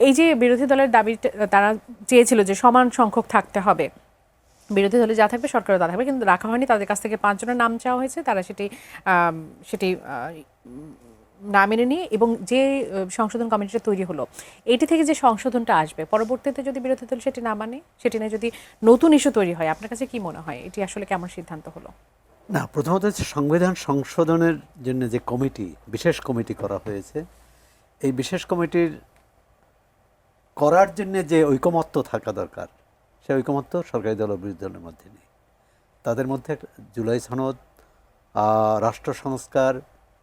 এই যে বিরোধী দলের দাবি তারা চেয়েছিল যে সমান সংখ্যক থাকতে হবে, বিরোধী দলে যা থাকবে সরকারও তা থাকবে, কিন্তু রাখা হয়নি। তাদের কাছ থেকে 5 জনের নাম চাওয়া হয়েছে, তারা সেটি না মেনে নিয়ে, এবং যে সংশোধন কমিটিটা তৈরি হলো এটি থেকে যে সংশোধনটা আসবে পরবর্তীতে যদি বিরোধী দল সেটি না মানে, সেটি নিয়ে যদি নতুন ইস্যু তৈরি হয়, আপনার কাছে কি মনে হয় এটি আসলে কেমন সিদ্ধান্ত হলো? না, প্রথমত হচ্ছে সংবিধান সংশোধনের জন্য যে কমিটি, বিশেষ কমিটি করা হয়েছে, এই বিশেষ কমিটির করার জন্য যে ঐকমত্য থাকা দরকার, সে ঐকমত্য সরকারি দল ও বিরোধী দলের মধ্যে নেই। তাদের মধ্যে জুলাই সনদ, রাষ্ট্র সংস্কার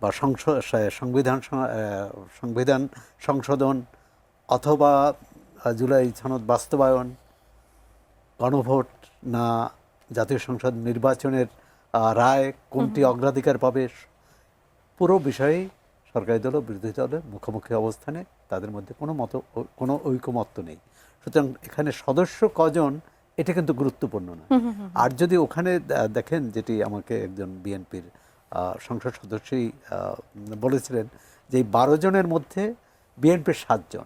বা সংবিধান সংশোধন অথবা জুলাই সনদ বাস্তবায়ন, গণভোট না জাতীয় সংসদ নির্বাচনের রায় কোনটি অগ্রাধিকার পাবে, পুরো বিষয়ে সরকারি দল ও বিরোধী দলের মুখোমুখি অবস্থানে তাদের মধ্যে কোনো ঐকমত্য নেই। সুতরাং এখানে সদস্য কজন এটা কিন্তু গুরুত্বপূর্ণ না। আর যদি ওখানে দেখেন, যেটি আমাকে একজন বিএনপির সংসদ সদস্যই বলেছিলেন, যে এই 12 জনের মধ্যে বিএনপির 7 জন,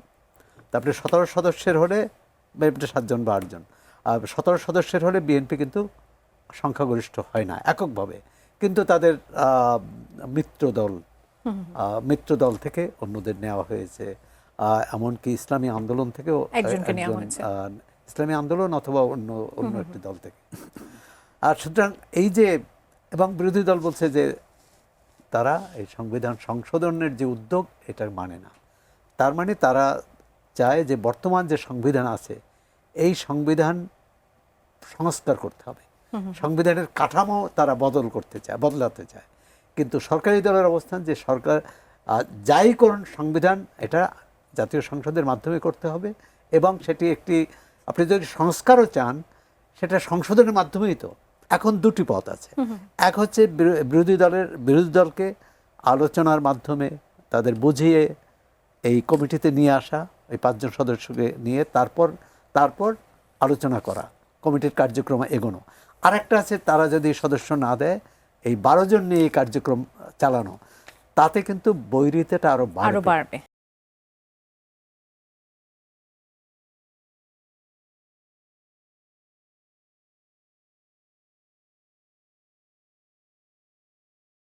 তারপরে 17 সদস্যের হলে বিএনপির 7 জন বা 8 জন, আর 17 সদস্যের হলে বিএনপি কিন্তু সংখ্যাগরিষ্ঠ হয় না এককভাবে, কিন্তু তাদের মিত্র দল থেকে অন্যদের নেওয়া হয়েছে, এমনকি ইসলামী আন্দোলন থেকেও একজনকে নেওয়া হয়েছে, ইসলামী আন্দোলন অথবা অন্য একটি দল থেকে। আর সুতরাং এই যে, এবং বিরোধী দল বলছে যে তারা এই সংবিধান সংশোধনের যে উদ্যোগ এটা মানে না। তার মানে তারা চায় যে বর্তমান যে সংবিধান আছে এই সংবিধান সংস্কার করতে হবে, সংবিধানের কাঠামো তারা বদলাতে চায়। কিন্তু সরকারি দলের অবস্থান যে সরকার যাই করুন, সংবিধান এটা জাতীয় সংসদের মাধ্যমে করতে হবে, এবং সেটি আপনি যদি সংস্কারও চান সেটা সংশোধনের মাধ্যমেই। তো এখন দুটি পথ আছে, এক হচ্ছে বিরোধী দলকে আলোচনার মাধ্যমে তাদের বুঝিয়ে এই কমিটিতে নিয়ে আসা, এই 5 জন সদস্যকে নিয়ে তারপর আলোচনা করা, কমিটির কার্যক্রম এগোনো। আরেকটা আছে, তারা যদি সদস্য না দেয় এই 12 জন নিয়ে এই কার্যক্রম চালানো, তাতে কিন্তু বৈরিতাটা আরো বাড়বে।